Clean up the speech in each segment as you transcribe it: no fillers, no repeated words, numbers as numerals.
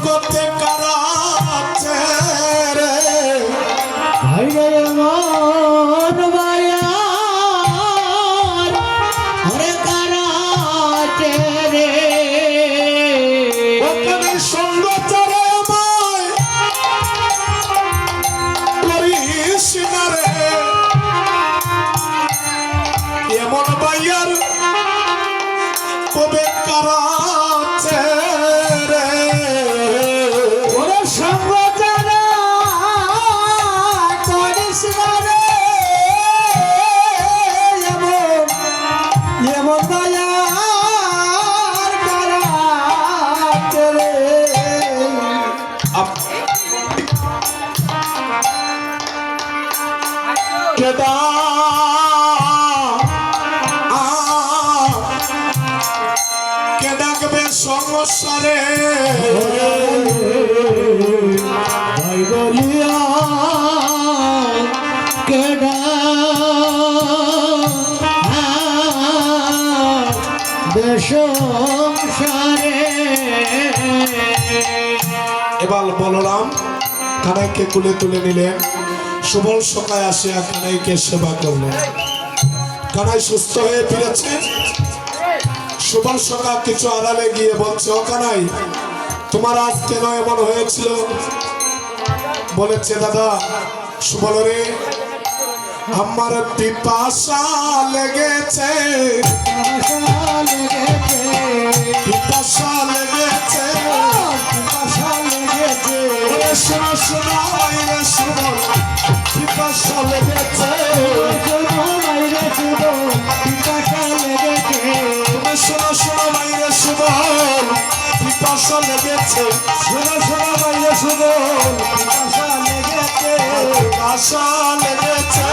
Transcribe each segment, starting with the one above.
জগতে কারা আছে রে হাইরে মন মায়া ওরে কারা আছে রে ওখানে সঙ্গ চারে আমায় করিস না রে এমন বাইয়ার কবে কারা আছে রে ওরে সঙ্গ জানা করিস না রে এমন দয়ার কারা আছে রে কেদা কে ডাকবে সংসারে ভাই বলিয়া কেডা সংসারে এবার বলরাম কানাইকে কুলে তুলে নিলেন সুবল সকায় আসিয়া কানাইকে সেবা করলেন কানাই সুস্থ হয়ে ফিরেছে সুবল সকা কিছু আড়ালে গিয়ে বলছে ও কানাই তোমার আজ কেন এমন হয়েছিল বলেছে দাদা সুবল রে আমার পিপাসা লেগেছে পিপাসা লেগেছে শোনো শোনো বাইরে সুবল পিপাসা লেগেছে শোনো শোনো বাইরে সুবল পিপাসা লেগেছে শোনো শোনো বাইরে সুবল পিপাসা লেগেছে পিপাসা লেগেছে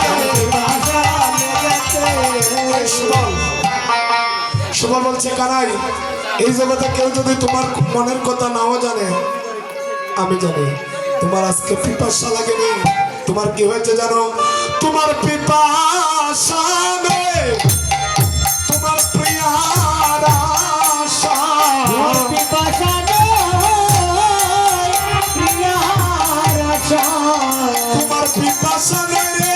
সুবল সুবল বলছে কানাই এই জগতে কেউ যদি তোমার মনের কথা নাও জানে আমি জানি তোমার আজকে পিপাসা লাগেনি তোমার কি হয়েছে জানো তোমার পিপাসা নেই তোমার প্রিয়ার আশা পিপাসা তোমার পিপাসা নেই রে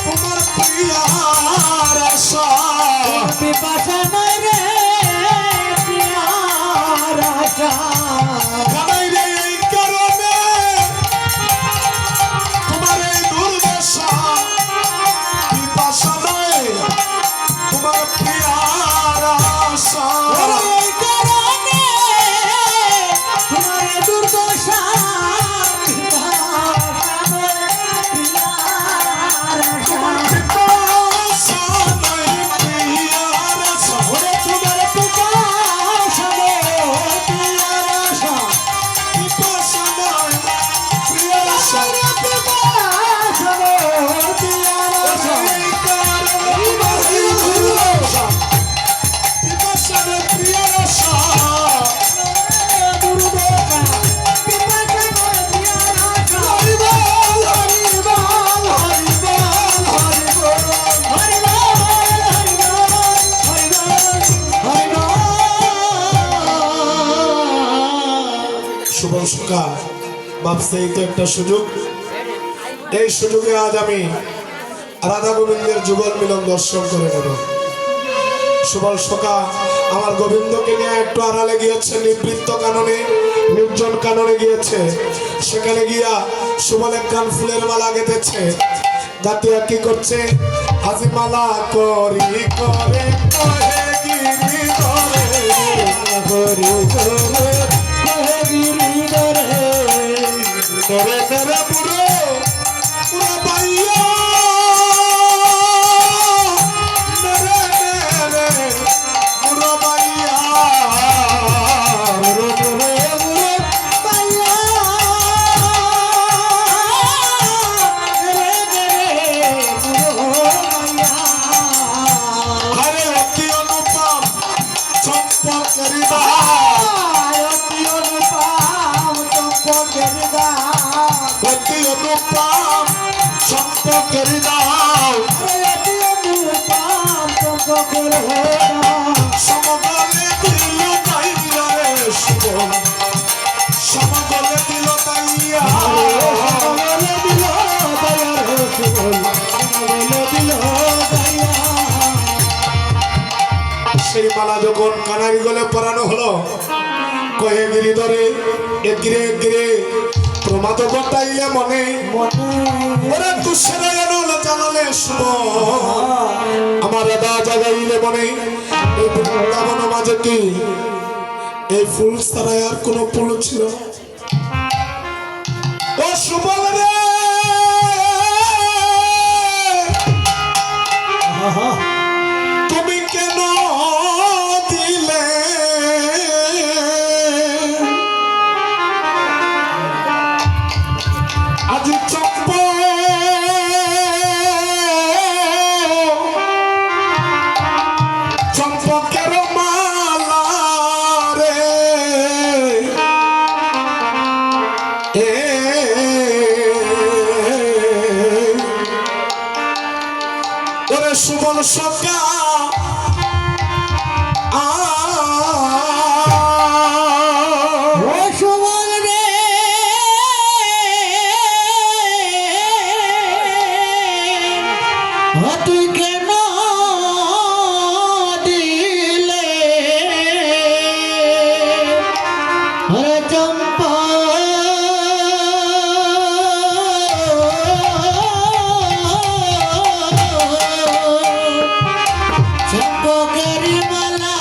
তোমার প্রিয়ার আশা পিপাসা নয় রে প্রিয়ার আশা কানাই রে এই কারণে তোমার এই দুর্দশা পিপাসা নয় তোমার প্রিয়ার আশা এই কারণে তোমার দুর্দশা সুবল সকা ভাবছে এই তো একটা সুযোগ এই সুযোগে আজ আমি রাধা গোবিন্দের যুগল মিলন দর্শন করে নেব সুবল সকা আমার গোবিন্দকে নিয়ে একটু আড়ালে গিয়েছে নিবৃত্ত কাননে নির্জন কাননে গিয়েছে সেখানে গিয়া সুবল এক কান ফুলের মালা গেঁথেছে গাতিয়া কি করছে আজি মালা করি করে কহে গিরি ধরে করি করে নরে নরে পুরো পুরো বাইয়া নরে নরে পুরো বাইয়া নরে নরে পুরো বাইয়া নরে নরে পুরো বাইয়া আরে অতি অনুপম চম্পকের দা অতি অনুপম চম্পকের দা অতি অনুপম চম্পকের দাও অতি অনুপম চম্পকের দা সমকালে দিল নাই রে সুবল সেই মালা যখন কানারি গলে পরানো হলো, কয়ে গিরিধরে এগিরে এগিরে প্রমাদ গটাইলে মনে ওরে তুষারে জানালে শুভ আমার রাধা জাগাইলে মনে। এই বৃন্দাবন মাঝে কি এই ফুল ছাড়া আর কোন ফুল ছিল না? ও সুবল রে, তুমি কেন দিলে আজ চম্প চম্পকের মালা রে ওরে সুবল সকা তুই কেন দিলে হরে চম্পা চম্পকের মালা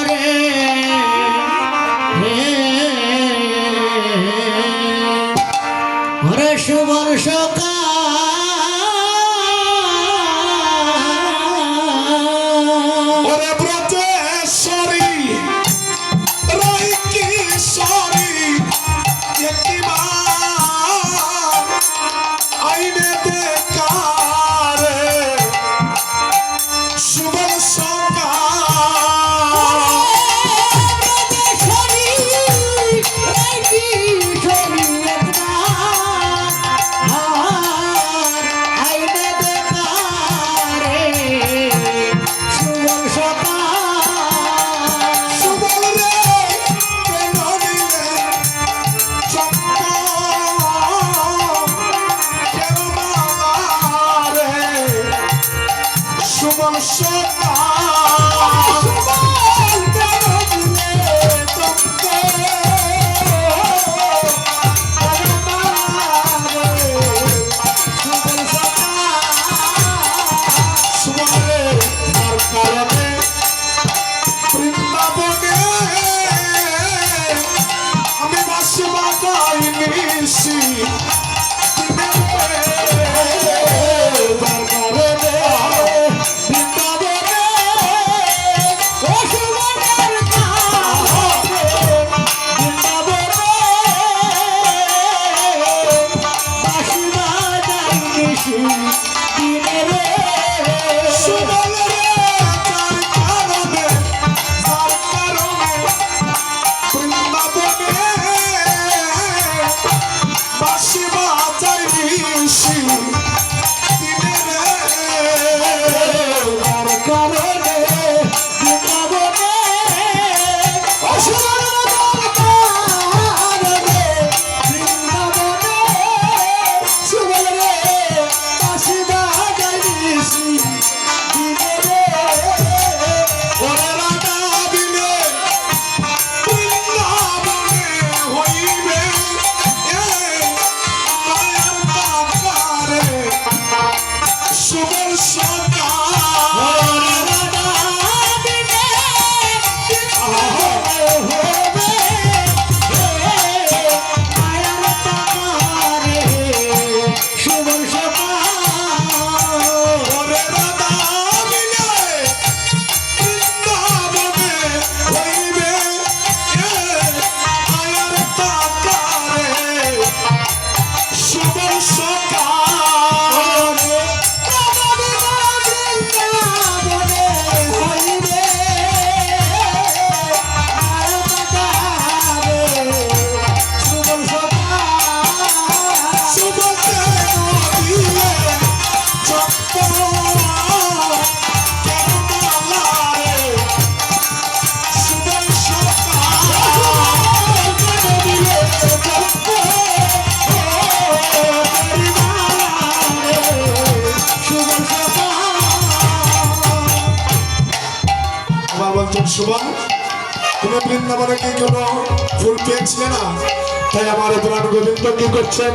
রে হরে সুবল সকা সুবল তুমি বৃন্দাবনে কি কোনো ফুল পেয়েছিলে না? তাই আমার প্রাণ গোবিন্দ কি করছেন?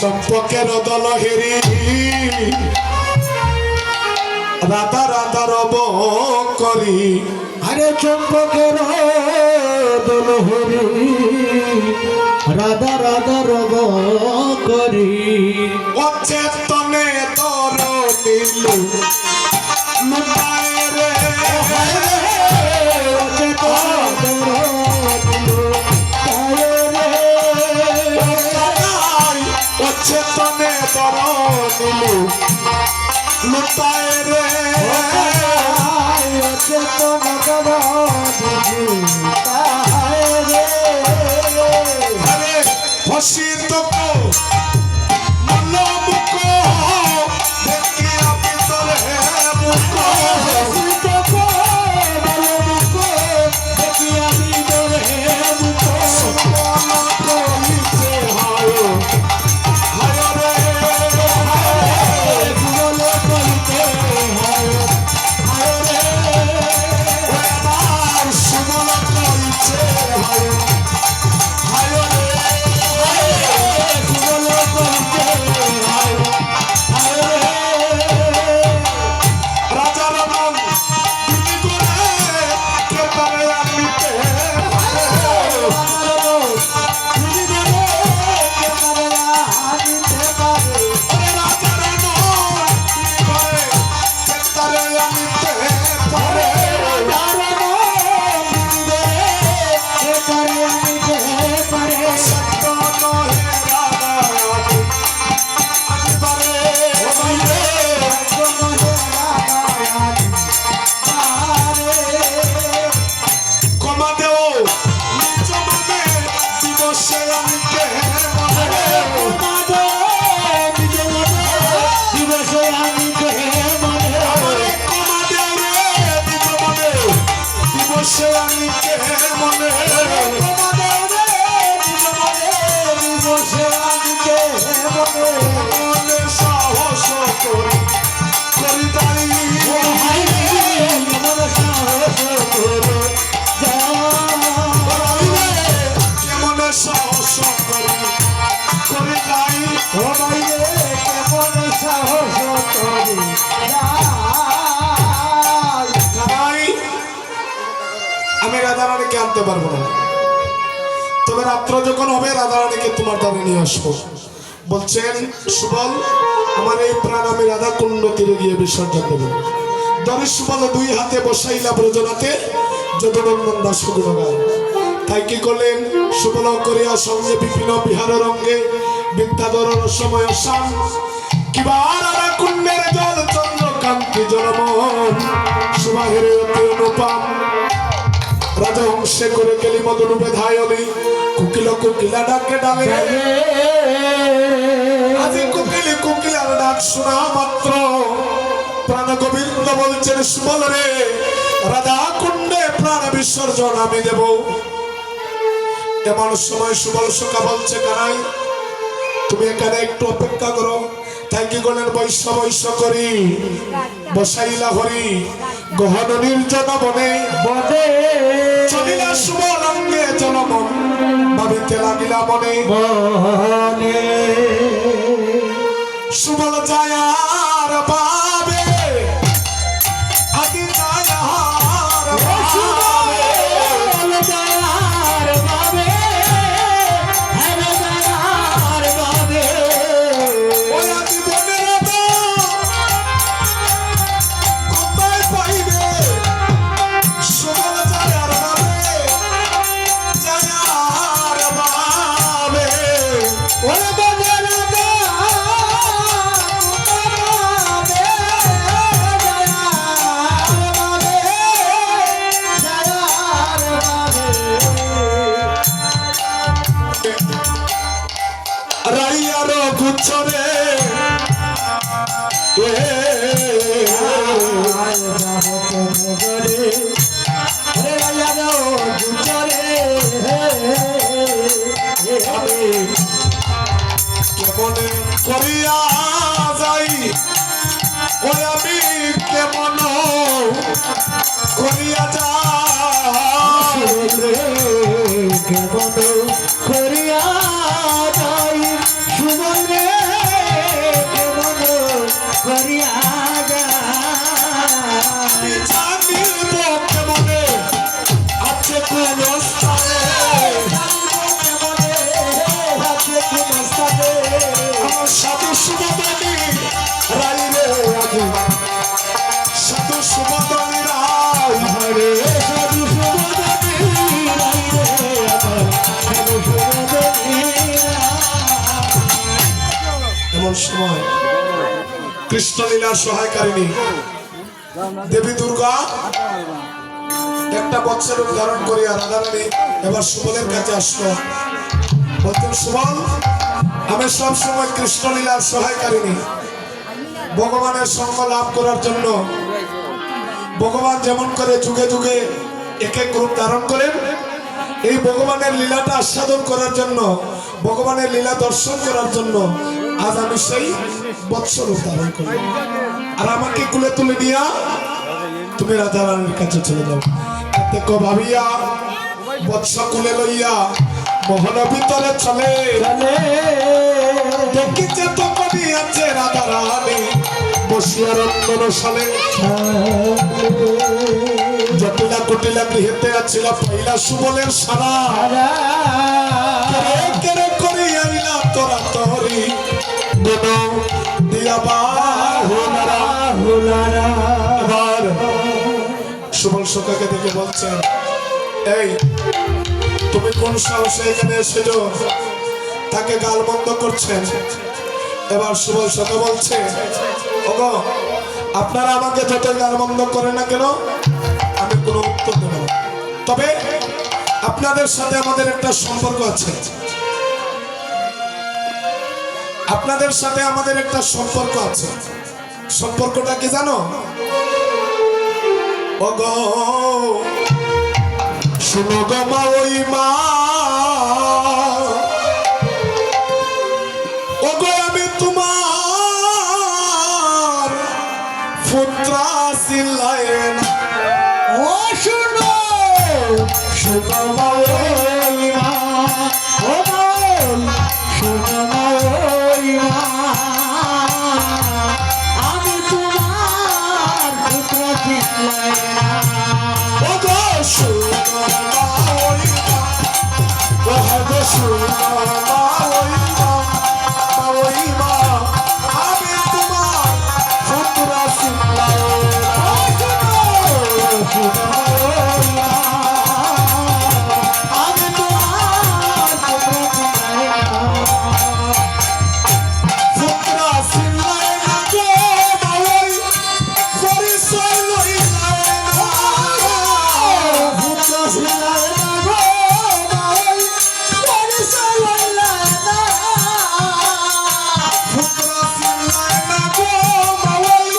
চম্পকের দল হেরি রাধা রাধা রব করি। আরে চম্পকের দল হরি রাধা রাধা রব করি। অচেতনে তর নীল লুটায় রে অচেতনে তর নীল লুটায় রে অচেতন আরে হসিত কো মল্ল মুখ দেখি আমি তরে মুখ আমি রাধারানীকে আনতে পারবো না, তবে রাত্র যখন হবে রাধারানীকে তোমার দ্বারে নিয়ে আসবো। বলছেন সুবল আমার এই প্রাণ আমি রাধা কুণ্ড তীরে গিয়ে বিসর্জন দেব। দরে সুবল দুই হাতে বসাইলা ব্রজনাতে যদুনন্দন দাস গুণ গায়। তাই কি করলেন? সুবল করিয়া সঙ্গে বিভিন্ন বিহার রঙ্গে বিদ্যাধর সময় শান কিবা রাধা কুণ্ডের জল চন্দ্রকান্তি জলমন সুবাহের অনুপম রাজা হংসে করে গেলি মধুরূপে ধায়নি কুকিল কুকিলা ডাকে ডালে আজি কুকিলি কুকিলার ডাক শোনা মাত্র প্রাণ গোবিন্দ বলছেন সুবল রে রাধা কুণ্ডে প্রাণ বিসর্জন আমি দেব। এমন সময় সুবল সখা বলছে কানাই তুমি এখানে একটু অপেক্ষা করো। তাই কি করলেন? বৈশ্য বৈশ্য করি বসাইলা হরি গহন নির্জন বনে বদে চলিলা সুবল অঙ্গে জনমন ভাবিতে লাগিলা মনে বনে সুবল যায়ার বাবে আদি যায়ার বাবে ওই আদি বনের কোথায় পাইবে সুবল যায়ার বাবে যায়ার বাবে ওরে বদনা রাইয়ার গুচ্ছরে কেমন করিয়া যাই ওই আমি কেমন করিয়া যা সুরে কেমন করিয়া যাই সুমনে কেমন করিয়া যাই জানিব কেমনে আছে কোন স্থানে আছে কোন স্থানে আমার সাধু সুমদনী রাই রে আজি সাধু সুমদনী রাই হরে সাধু সুমদনী রাই রে আমার সাধু সুমদনী এমন সময় কৃষ্ণলীলার সহায়কারিণী দেবী দুর্গা একটা বৎসের রূপ ধারণ করিয়া রাধারানী এবার সুবলের কাছে আসলো। বলতেন, সুবল, আমি সব সময় কৃষ্ণলীলার সহায়কারিণী, ভগবানের সঙ্গ লাভ করার জন্য ভগবান যেমন করে যুগে যুগে এক এক রূপ ধারণ করেন, এই ভগবানের লীলাটা আস্বাদন করার জন্য, ভগবানের লীলা দর্শন করার জন্য আজ আমি সেই বৎস রূপ ধারণ করি। আর আমাকে কুলে তুলে নিয়া তুমি রাধা রানীর কাছে চলে যাও। দেখো ভাবিয়া বৎস কুলে লইয়া মোহন ভিতরে চলে দেখিছে তো করিয়াছে রাধা রানী বসিয়া রন্ধন সালে জটিলা কুটিলা গৃহেতে আছিল পহিলা সুবলের সারা কেরে করিয়া নিলা তোরা তোরি দোনো দিয়া এবার সুবল সখাকে দেখে বলছেন, এই তুমি কোন সাহসে এখানে এসেছো? তাকে গালমন্দ করছেন। এবার সুবল সখা বলছে, ওগো, আপনারা আমাকে যত গালমন্দ করেন না কেন আমি কোনো উত্তর দেব না, তবে আপনাদের সাথে আমাদের একটা সম্পর্ক আছে। আপনাদের সাথে আমাদের একটা সম্পর্ক আছে। সম্পর্কটা কি জানো? ওগো শুনো গো মা, ওই মা, ওগো আমি তোমার পুত্রা ছিলাম। ও শুনো শুনো মাওয়া ও বল শুনো মাওয়া আমি তোমার পুত্র ছিলাম। ওগো শুনো মা, ওই মা, ওগো শুনো মা, ওই মা, ওই মা, আমি তোমার পুত্রা ছিলাম। আমি তোমার পুত্র ছিলাম। পুত্রা ছিলাম না গো মাওই, পরিচয় লইলাম না। পুত্র ছিলাম গো মাওই, পরিচয় লইলাম না। পুত্রা ছিলাম না গো মাওই,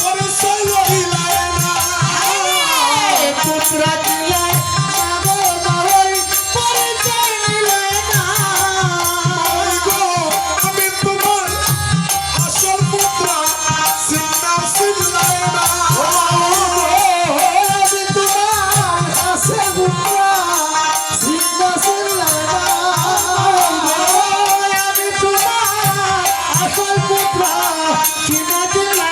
পরিচয় লইলাম না। পুত্র